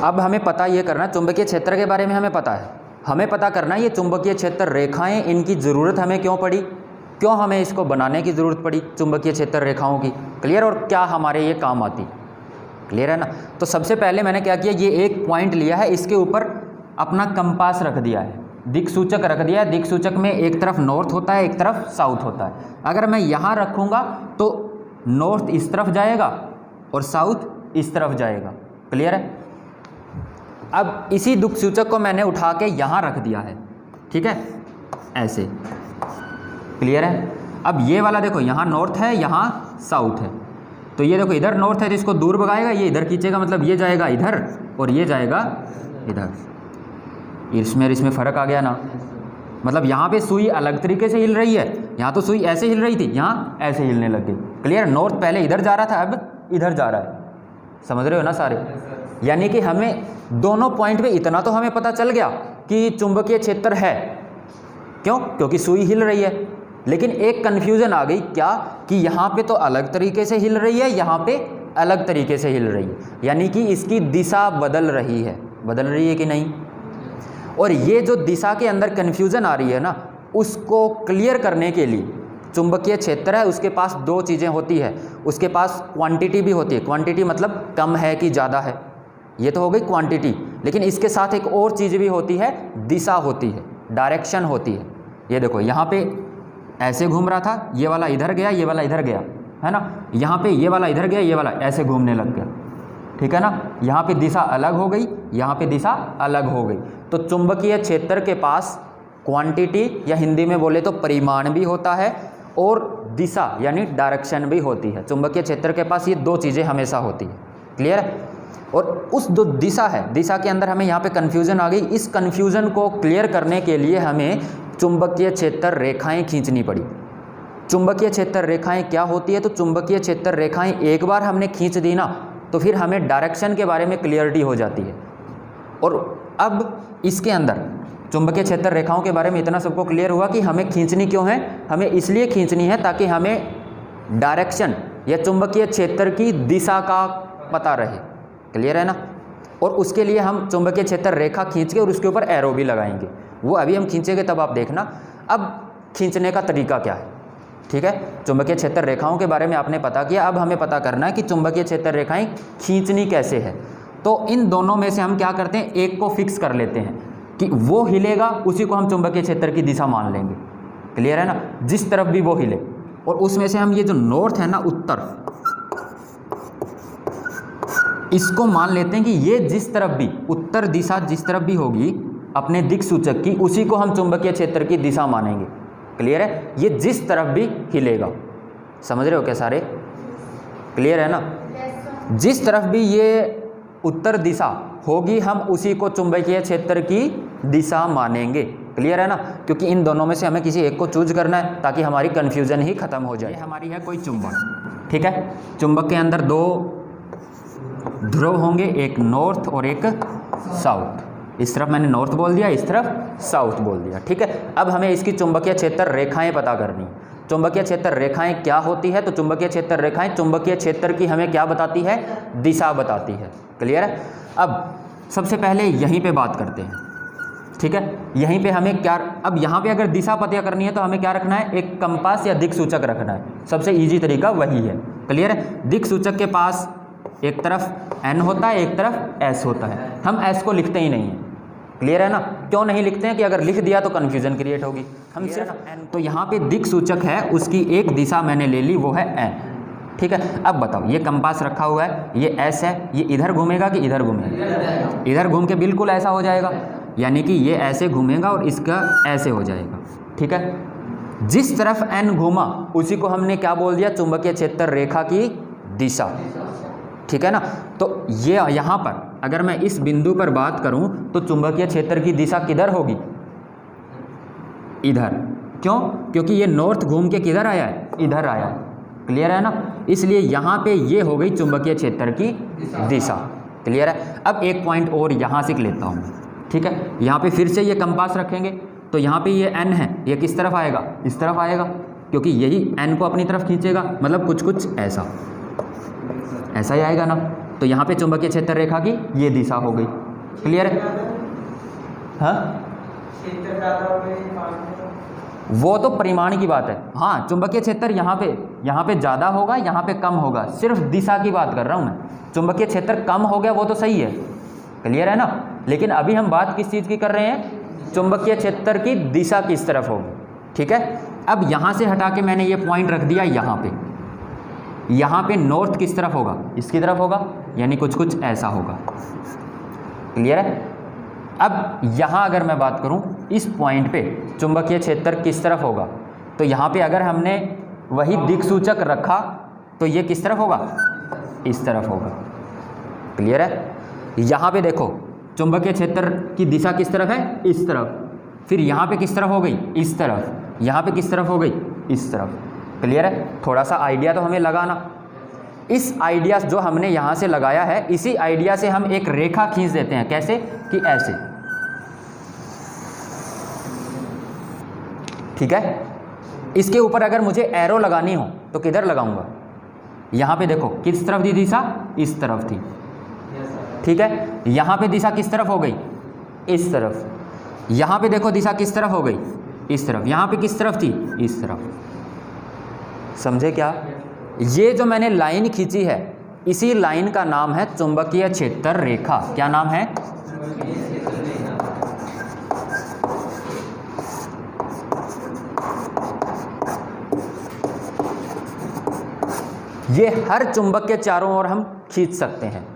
अब हमें पता ये करना, चुंबकीय क्षेत्र के बारे में हमें पता है, हमें पता करना ये चुंबकीय क्षेत्र रेखाएं, इनकी ज़रूरत हमें क्यों पड़ी, क्यों हमें इसको बनाने की ज़रूरत पड़ी चुंबकीय क्षेत्र रेखाओं की। क्लियर? और क्या हमारे ये काम आती। क्लियर है ना? तो सबसे पहले मैंने क्या किया, ये एक पॉइंट लिया है, इसके ऊपर अपना कंपास रख दिया है, दिक सूचक रख दिया है। दिक सूचक में एक तरफ नॉर्थ होता है, एक तरफ साउथ होता है। अगर मैं यहाँ रखूँगा तो नॉर्थ इस तरफ जाएगा और साउथ इस तरफ जाएगा। क्लियर है? अब इसी दिक सूचक को मैंने उठा के यहाँ रख दिया है, ठीक है, ऐसे। क्लियर है? अब ये वाला देखो, यहाँ नॉर्थ है, यहाँ साउथ है, तो ये देखो इधर नॉर्थ है तो इसको दूर भगाएगा, ये इधर खींचेगा, मतलब ये जाएगा इधर और ये जाएगा इधर। इसमें फ़र्क आ गया ना? मतलब यहाँ पे सुई अलग तरीके से हिल रही है, यहाँ तो सुई ऐसे हिल रही थी, यहाँ ऐसे हिलने लग गई। क्लियर? नॉर्थ पहले इधर जा रहा था, अब इधर जा रहा है। समझ रहे हो ना सारे? यानी कि हमें दोनों पॉइंट पे इतना तो हमें पता चल गया कि चुंबकीय क्षेत्र है। क्यों? क्योंकि सुई हिल रही है। लेकिन एक कन्फ्यूज़न आ गई, क्या कि यहाँ पे तो अलग तरीके से हिल रही है, यहाँ पे अलग तरीके से हिल रही है, यानी कि इसकी दिशा बदल रही है। बदल रही है कि नहीं? और ये जो दिशा के अंदर कन्फ्यूज़न आ रही है ना, उसको क्लियर करने के लिए चुंबकीय क्षेत्र है, उसके पास दो चीज़ें होती है। उसके पास क्वांटिटी भी होती है। क्वांटिटी मतलब कम है कि ज़्यादा है, ये तो हो गई क्वांटिटी। लेकिन इसके साथ एक और चीज़ भी होती है, दिशा होती है, डायरेक्शन होती है। ये देखो यहाँ पे ऐसे घूम रहा था, ये वाला इधर गया, ये वाला इधर गया, है ना? यहाँ पे ये वाला इधर गया, ये वाला ऐसे घूमने लग गया, ठीक है ना? यहाँ पे दिशा अलग हो गई, यहाँ पे दिशा अलग हो गई। तो चुंबकीय क्षेत्र के पास क्वांटिटी या हिंदी में बोले तो परिमाण भी होता है और दिशा यानी डायरेक्शन भी होती है। चुंबकीय क्षेत्र के पास ये दो चीज़ें हमेशा होती है। क्लियर है? और उस जो दिशा है, दिशा के अंदर हमें यहाँ पे कन्फ्यूज़न आ गई। इस कन्फ्यूज़न को क्लियर करने के लिए हमें चुंबकीय क्षेत्र रेखाएं खींचनी पड़ी। चुंबकीय क्षेत्र रेखाएं क्या होती है? तो चुंबकीय क्षेत्र रेखाएं एक बार हमने खींच दी ना, तो फिर हमें डायरेक्शन के बारे में क्लियरिटी हो जाती है। और अब इसके अंदर चुंबकीय क्षेत्र रेखाओं के बारे में इतना सबको क्लियर हुआ कि हमें खींचनी क्यों है। हमें इसलिए खींचनी है ताकि हमें डायरेक्शन या चुंबकीय क्षेत्र की दिशा का पता रहे। क्लियर है ना? और उसके लिए हम चुंबकीय क्षेत्र रेखा खींच के और उसके ऊपर एरो भी लगाएंगे। वो अभी हम खींचेंगे तब आप देखना। अब खींचने का तरीका क्या है, ठीक है? चुंबकीय क्षेत्र रेखाओं के बारे में आपने पता किया, अब हमें पता करना है कि चुंबकीय क्षेत्र रेखाएं खींचनी कैसे है। तो इन दोनों में से हम क्या करते हैं, एक को फिक्स कर लेते हैं कि वो हिलेगा, उसी को हम चुंबकीय क्षेत्र की दिशा मान लेंगे। क्लियर है ना? जिस तरफ भी वो हिले। और उसमें से हम ये जो नॉर्थ है ना, उत्तर, इसको मान लेते हैं कि ये जिस तरफ भी, उत्तर दिशा जिस तरफ भी होगी अपने दिक सूचक की, उसी को हम चुंबकीय क्षेत्र की दिशा मानेंगे। क्लियर है? ये जिस तरफ भी हिलेगा। समझ रहे हो क्या सारे? क्लियर है ना? जिस तरफ भी ये उत्तर दिशा होगी हम उसी को चुंबकीय क्षेत्र की दिशा मानेंगे। क्लियर है ना? क्योंकि इन दोनों में से हमें किसी एक को चूज करना है ताकि हमारी कन्फ्यूजन ही खत्म हो जाए। ये हमारी है कोई चुंबक, ठीक है? चुंबक के अंदर दो ध्रुव होंगे, एक नॉर्थ और एक साउथ। इस तरफ मैंने नॉर्थ बोल दिया, इस तरफ साउथ बोल दिया, ठीक है? अब हमें इसकी चुंबकीय क्षेत्र रेखाएं पता करनी। चुंबकीय क्षेत्र रेखाएं क्या होती है? तो चुंबकीय क्षेत्र रेखाएं चुंबकीय क्षेत्र की हमें क्या बताती है? दिशा बताती है। क्लियर है? अब सबसे पहले यहीं पे बात करते हैं, ठीक है? यहीं पे हमें क्या, अब यहाँ पे अगर दिशा पता करनी है तो हमें क्या रखना है? एक कंपास या दिक सूचक रखना है। सबसे ईजी तरीका वही है। क्लियर है? दिक सूचक के पास एक तरफ N होता है, एक तरफ S होता है। हम S को लिखते ही नहीं हैं। क्लियर है ना? क्यों नहीं लिखते हैं कि अगर लिख दिया तो कन्फ्यूजन क्रिएट होगी। हम सिर्फ N, तो यहाँ पे दिक सूचक है, उसकी एक दिशा मैंने ले ली, वो है N। ठीक है? अब बताओ, ये कंपास रखा हुआ है, ये S है, ये इधर घूमेगा कि इधर घूमेगा? इधर घूम के बिल्कुल ऐसा हो जाएगा, यानी कि ये ऐसे घूमेगा और इसका ऐसे हो जाएगा। ठीक है? जिस तरफ N घूमा उसी को हमने क्या बोल दिया? चुंबकीय क्षेत्र रेखा की दिशा। ठीक है ना? तो ये यहाँ पर अगर मैं इस बिंदु पर बात करूं तो चुंबकीय क्षेत्र की दिशा किधर होगी? इधर। क्यों? क्योंकि ये नॉर्थ घूम के किधर आया है? इधर आया। क्लियर है ना? इसलिए यहाँ पे ये हो गई चुंबकीय क्षेत्र की दिशा। क्लियर है? अब एक पॉइंट और यहाँ से लेता हूँ। ठीक है? यहाँ पे फिर से ये कंपास रखेंगे तो यहाँ पे ये N है, ये किस तरफ आएगा? इस तरफ आएगा, क्योंकि यही N को अपनी तरफ खींचेगा, मतलब कुछ कुछ ऐसा ही आएगा ना। तो यहाँ पे चुंबकीय क्षेत्र रेखा की ये दिशा हो गई। क्लियर है? हाँ, वो तो परिमाण की बात है। हाँ, चुंबकीय क्षेत्र यहाँ पे ज़्यादा होगा, यहाँ पे कम होगा, सिर्फ दिशा की बात कर रहा हूँ मैं। चुंबकीय क्षेत्र कम हो गया वो तो सही है, क्लियर है ना, लेकिन अभी हम बात किस चीज़ की कर रहे हैं, चुंबकीय क्षेत्र की दिशा किस तरफ होगी। ठीक है, अब यहाँ से हटा के मैंने ये पॉइंट रख दिया यहाँ पे नॉर्थ किस तरफ होगा, इसकी तरफ होगा, यानी कुछ ऐसा होगा। क्लियर है? अब यहाँ अगर मैं बात करूँ इस पॉइंट पे चुंबकीय क्षेत्र किस तरफ होगा, तो यहाँ पे अगर हमने वही दिक्सूचक रखा तो ये किस तरफ होगा, इस तरफ होगा। क्लियर है? यहाँ पे देखो चुंबकीय क्षेत्र की दिशा किस तरफ है, इस तरफ, फिर यहाँ पे किस तरफ हो गई, इस तरफ, यहाँ पे किस तरफ हो गई, इस तरफ। क्लियर है? थोड़ा सा आइडिया तो हमें लगाना। इस आइडिया जो हमने यहाँ से लगाया है, इसी आइडिया से हम एक रेखा खींच देते हैं। कैसे? कि ऐसे। ठीक है, इसके ऊपर अगर मुझे एरो लगानी हो तो किधर लगाऊंगा, यहाँ पे देखो किस तरफ थी दिशा, इस तरफ थी। ठीक है, यहाँ पे दिशा किस तरफ हो गई, इस तरफ। यहाँ पे देखो दिशा किस तरफ हो गई, इस तरफ। यहाँ पे किस तरफ थी, इस तरफ। समझे क्या? ये जो मैंने लाइन खींची है, इसी लाइन का नाम है चुंबकीय क्षेत्र रेखा। क्या नाम है? ये हर चुंबक के चारों ओर हम खींच सकते हैं।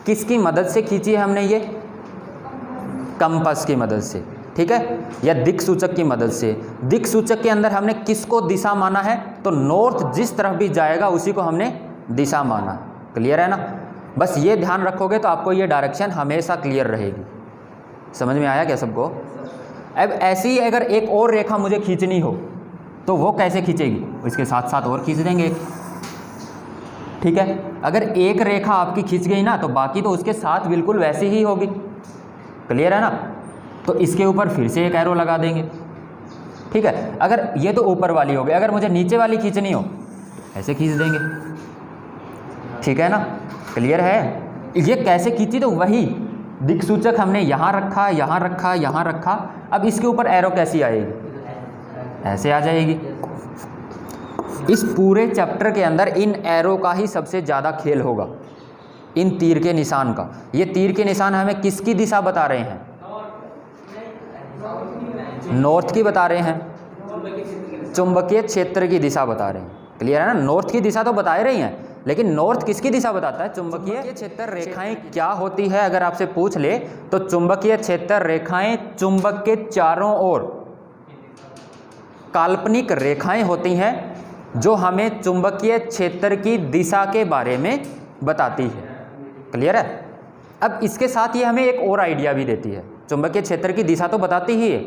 किसकी मदद से खींची है हमने ये? कंपास की मदद से। ठीक है, या दिक्सूचक की मदद से। दिक्सूचक के अंदर हमने किसको दिशा माना है, तो नॉर्थ जिस तरफ भी जाएगा उसी को हमने दिशा माना। क्लियर है ना? बस ये ध्यान रखोगे तो आपको ये डायरेक्शन हमेशा क्लियर रहेगी। समझ में आया क्या सबको? अब ऐसी ही अगर एक और रेखा मुझे खींचनी हो तो वो कैसे खींचेगी, इसके साथ साथ और खींच देंगे एक। ठीक है, अगर एक रेखा आपकी खींच गई ना तो बाकी तो उसके साथ बिल्कुल वैसी ही होगी। क्लियर है ना? तो इसके ऊपर फिर से एक एरो लगा देंगे। ठीक है, अगर ये तो ऊपर वाली हो गई, अगर मुझे नीचे वाली खींचनी हो ऐसे खींच देंगे। ठीक है ना? क्लियर है? ये कैसे खींची, तो वही दिक्सूचक हमने यहाँ रखा, यहाँ रखा, यहाँ रखा। अब इसके ऊपर एरो कैसी आएगी, ऐसे आ जाएगी। इस पूरे चैप्टर के अंदर इन एरो का ही सबसे ज़्यादा खेल होगा, इन तीर के निशान का। ये तीर के निशान हमें किसकी दिशा बता रहे हैं, नॉर्थ की बता रहे हैं, चुंबकीय क्षेत्र की दिशा बता रहे हैं। क्लियर है ना? नॉर्थ की दिशा तो बता ही रही हैं, लेकिन नॉर्थ किसकी दिशा बताता है, चुंबकीय क्षेत्र रेखाएं क्या होती है अगर आपसे पूछ ले तो चुंबकीय क्षेत्र रेखाएं चुंबक के चारों ओर काल्पनिक रेखाएं होती हैं जो हमें चुंबकीय क्षेत्र की दिशा के बारे में बताती है। क्लियर है? अब इसके साथ ये हमें एक और आइडिया भी देती है। चुंबकीय क्षेत्र की दिशा तो बताती ही है,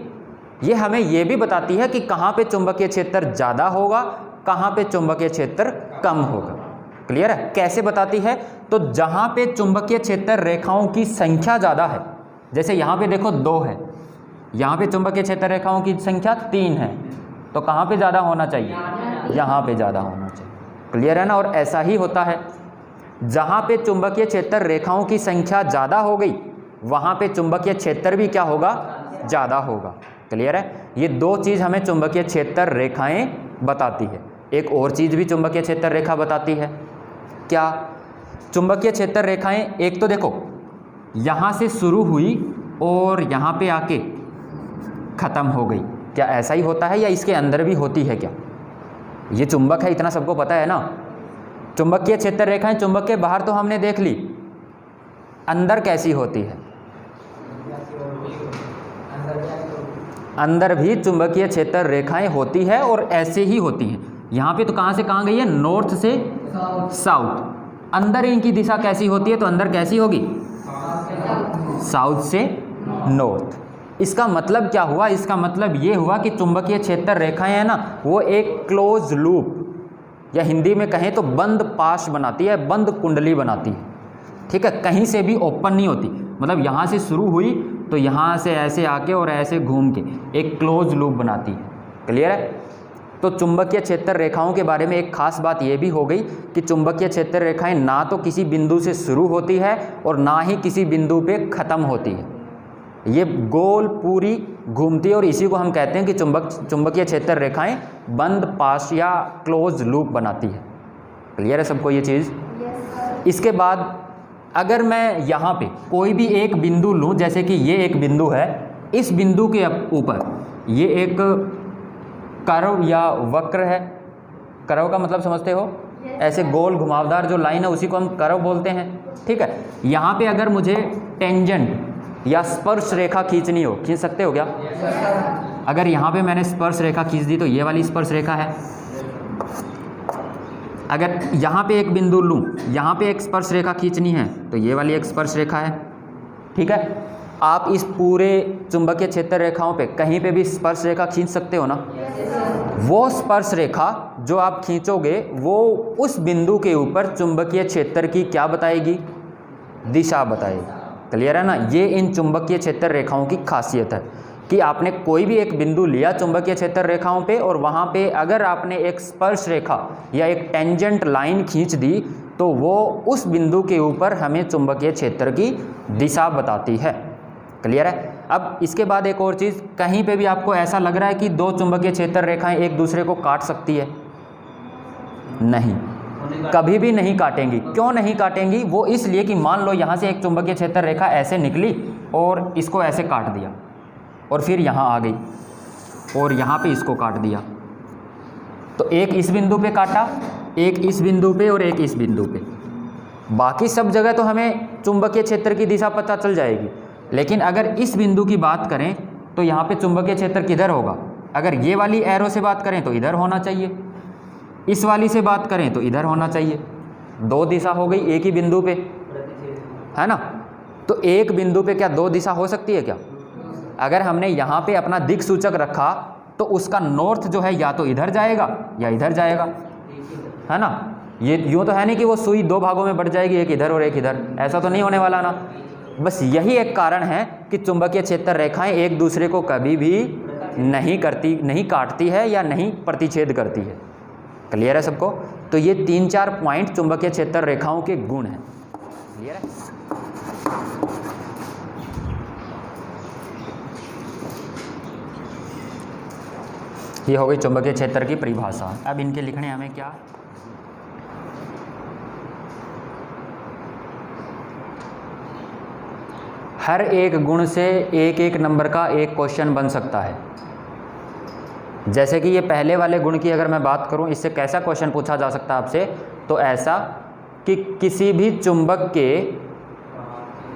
ये हमें ये भी बताती है कि कहाँ पे चुंबकीय क्षेत्र ज़्यादा होगा, कहाँ पे चुंबकीय क्षेत्र कम होगा। क्लियर है? कैसे बताती है, तो जहाँ पे चुंबकीय क्षेत्र रेखाओं की संख्या ज़्यादा है, जैसे यहाँ पे देखो 2 है, यहाँ पे चुंबकीय क्षेत्र रेखाओं की संख्या 3 है, तो कहाँ पे ज़्यादा होना चाहिए, यहाँ पे ज़्यादा होना चाहिए। क्लियर है ना? और ऐसा ही होता है, जहाँ पे चुंबकीय क्षेत्र रेखाओं की संख्या ज़्यादा हो गई वहाँ पे चुंबकीय क्षेत्र भी क्या होगा, ज़्यादा होगा। क्लियर है? ये 2 चीज़ हमें चुंबकीय क्षेत्र रेखाएं बताती है। एक और चीज़ भी चुंबकीय क्षेत्र रेखा बताती है। क्या? चुंबकीय क्षेत्र रेखाएं एक तो देखो यहाँ से शुरू हुई और यहाँ पे आके ख़त्म हो गई, क्या ऐसा ही होता है या इसके अंदर भी होती है क्या? ये चुंबक है, इतना सबको पता है ना। चुंबकीय क्षेत्र रेखाएं चुंबक के बाहर तो हमने देख ली, अंदर कैसी होती है? अंदर भी चुंबकीय क्षेत्र रेखाएं होती है और ऐसे ही होती हैं। यहाँ पे तो कहाँ से कहाँ गई है, नॉर्थ से साउथ। अंदर इनकी दिशा कैसी होती है, तो अंदर कैसी होगी, साउथ से नॉर्थ। इसका मतलब क्या हुआ, इसका मतलब ये हुआ कि चुंबकीय क्षेत्र रेखाएं हैं ना, वो एक क्लोज लूप या हिंदी में कहें तो बंद पाश बनाती है, बंद कुंडली बनाती है। ठीक है, कहीं से भी ओपन नहीं होती, मतलब यहाँ से शुरू हुई तो यहाँ से ऐसे आके और ऐसे घूम के एक क्लोज लूप बनाती है। क्लियर है? तो चुंबकीय क्षेत्र रेखाओं के बारे में एक खास बात यह भी हो गई कि चुंबकीय क्षेत्र रेखाएं ना तो किसी बिंदु से शुरू होती है और ना ही किसी बिंदु पे ख़त्म होती है, ये गोल पूरी घूमती है और इसी को हम कहते हैं कि चुंबकीय क्षेत्र रेखाएं बंद पास या क्लोज लूप बनाती है। क्लियर है सबको ये चीज़? इसके बाद अगर मैं यहाँ पे कोई भी एक बिंदु लूँ, जैसे कि ये एक बिंदु है, इस बिंदु के ऊपर ये एक कर्व या वक्र है। कर्व का मतलब समझते हो? ऐसे गोल घुमावदार जो लाइन है उसी को हम कर्व बोलते हैं। ठीक है, यहाँ पे अगर मुझे टेंजेंट या स्पर्श रेखा खींचनी हो, खींच सकते हो क्या? अगर यहाँ पे मैंने स्पर्श रेखा खींच दी तो ये वाली स्पर्श रेखा है। अगर यहाँ पे एक बिंदु लूँ, यहाँ पे एक स्पर्श रेखा खींचनी है तो ये वाली एक स्पर्श रेखा है। ठीक है, आप इस पूरे चुंबकीय क्षेत्र रेखाओं पे कहीं पे भी स्पर्श रेखा खींच सकते हो ना? वो स्पर्श रेखा जो आप खींचोगे वो उस बिंदु के ऊपर चुंबकीय क्षेत्र की क्या बताएगी? दिशा बताएगी। क्लियर है ना? ये इन चुंबकीय क्षेत्र रेखाओं की खासियत है कि आपने कोई भी एक बिंदु लिया चुंबकीय क्षेत्र रेखाओं पे और वहाँ पे अगर आपने एक स्पर्श रेखा या एक टेंजेंट लाइन खींच दी तो वो उस बिंदु के ऊपर हमें चुंबकीय क्षेत्र की दिशा बताती है। क्लियर है? अब इसके बाद एक और चीज़, कहीं पे भी आपको ऐसा लग रहा है कि दो चुंबकीय क्षेत्र रेखाएं एक दूसरे को काट सकती है? नहीं, कभी भी नहीं काटेंगी। क्यों नहीं काटेंगी? वो इसलिए कि मान लो यहाँ से एक चुंबकीय क्षेत्र रेखा ऐसे निकली और इसको ऐसे काट दिया और फिर यहाँ आ गई और यहाँ पे इसको काट दिया, तो एक इस बिंदु पे काटा, एक इस बिंदु पे और एक इस बिंदु पे। बाकी सब जगह तो हमें चुंबकीय क्षेत्र की दिशा पता चल जाएगी, लेकिन अगर इस बिंदु की बात करें तो यहाँ पे चुंबकीय क्षेत्र किधर होगा? अगर ये वाली एरो से बात करें तो इधर होना चाहिए, इस वाली से बात करें तो इधर होना चाहिए। दो दिशा हो गई एक ही बिंदु पे, है ना? तो एक बिंदु पे क्या दो दिशा हो सकती है क्या? अगर हमने यहाँ पे अपना दिक सूचक रखा तो उसका नॉर्थ जो है या तो इधर जाएगा या इधर जाएगा, है ना? ये यूँ तो है नहीं कि वो सुई दो भागों में बढ़ जाएगी, एक इधर और एक इधर, ऐसा तो नहीं होने वाला ना। बस यही एक कारण है कि चुंबकीय क्षेत्र रेखाएं एक दूसरे को कभी भी नहीं काटती है या नहीं प्रतिच्छेद करती है। क्लियर है सबको? तो ये 3-4 पॉइंट चुंबकीय क्षेत्र रेखाओं के गुण हैं। क्लियर है? ये हो गई चुंबकीय क्षेत्र की परिभाषा। अब इनके लिखने हमें क्या? हर एक गुण से एक एक नंबर का एक क्वेश्चन बन सकता है। जैसे कि ये पहले वाले गुण की अगर मैं बात करूं, इससे कैसा क्वेश्चन पूछा जा सकता है आपसे? तो ऐसा कि किसी भी चुंबक के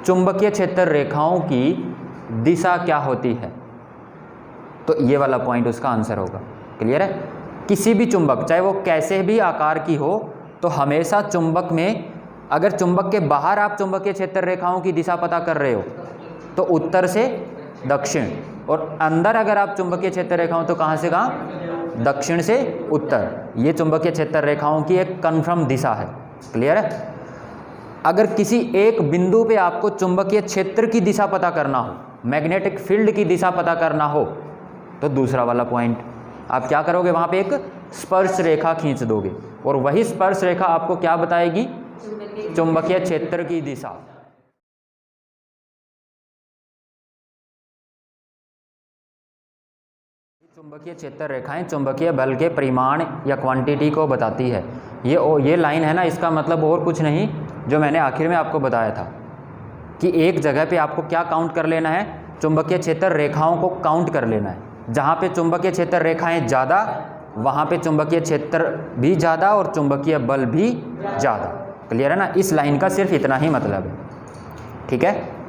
चुंबकीय क्षेत्र रेखाओं की दिशा क्या होती है, तो ये वाला पॉइंट उसका आंसर होगा। क्लियर है? किसी भी चुंबक, चाहे वो कैसे भी आकार की हो, तो हमेशा चुंबक में, अगर चुंबक के बाहर आप चुंबकीय क्षेत्र रेखाओं की दिशा पता कर रहे हो तो उत्तर से दक्षिण, और अंदर अगर आप चुंबकीय क्षेत्र रेखाओं तो कहाँ से कहाँ? दक्षिण से उत्तर। ये चुंबकीय क्षेत्र रेखाओं की एक कन्फर्म दिशा है। क्लियर है? अगर किसी एक बिंदु पे आपको चुंबकीय क्षेत्र की दिशा पता करना हो, मैग्नेटिक फील्ड की दिशा पता करना हो, तो दूसरा वाला पॉइंट आप क्या करोगे? वहाँ पे एक स्पर्श रेखा खींच दोगे और वही स्पर्श रेखा आपको क्या बताएगी? चुंबकीय क्षेत्र की दिशा। चुंबकीय क्षेत्र रेखाएं चुंबकीय बल के परिमाण या क्वांटिटी को बताती है। ये लाइन है ना, इसका मतलब और कुछ नहीं, जो मैंने आखिर में आपको बताया था कि एक जगह पे आपको क्या काउंट कर लेना है? चुंबकीय क्षेत्र रेखाओं को काउंट कर लेना है। जहाँ पे चुंबकीय क्षेत्र रेखाएं ज़्यादा, वहाँ पे चुंबकीय क्षेत्र भी ज़्यादा और चुंबकीय बल भी ज़्यादा। क्लियर है ना? इस लाइन का सिर्फ इतना ही मतलब है। ठीक है?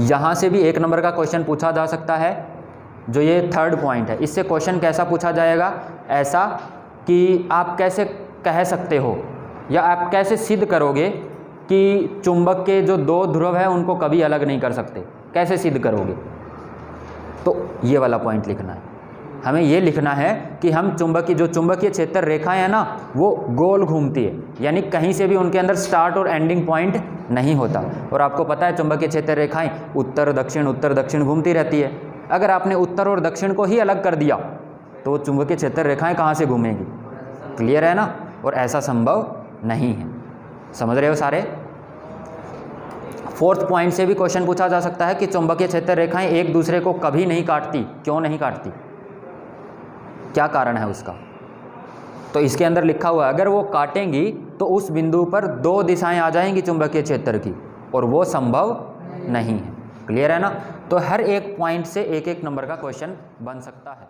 यहाँ से भी एक नंबर का क्वेश्चन पूछा जा सकता है, जो ये थर्ड पॉइंट है। इससे क्वेश्चन कैसा पूछा जाएगा? ऐसा कि आप कैसे कह सकते हो या आप कैसे सिद्ध करोगे कि चुंबक के जो दो ध्रुव है उनको कभी अलग नहीं कर सकते? कैसे सिद्ध करोगे? तो ये वाला पॉइंट लिखना है। हमें ये लिखना है कि हम चुंबकीय क्षेत्र रेखाएं हैं ना, वो गोल घूमती है, यानी कहीं से भी उनके अंदर स्टार्ट और एंडिंग पॉइंट नहीं होता। और आपको पता है चुंबकीय क्षेत्र रेखाएं उत्तर दक्षिण घूमती रहती है। अगर आपने उत्तर और दक्षिण को ही अलग कर दिया तो चुंबकीय क्षेत्र रेखाएं कहाँ से घूमेंगी? क्लियर है ना? और ऐसा संभव नहीं है। समझ रहे हो सारे? फोर्थ पॉइंट से भी क्वेश्चन पूछा जा सकता है कि चुंबकीय क्षेत्र रेखाएं एक दूसरे को कभी नहीं काटती, क्यों नहीं काटती, क्या कारण है उसका? तो इसके अंदर लिखा हुआ है अगर वो काटेंगी तो उस बिंदु पर दो दिशाएं आ जाएंगी चुंबकीय क्षेत्र की, और वो संभव नहीं है। क्लियर है ना? तो हर एक पॉइंट से एक एक नंबर का क्वेश्चन बन सकता है।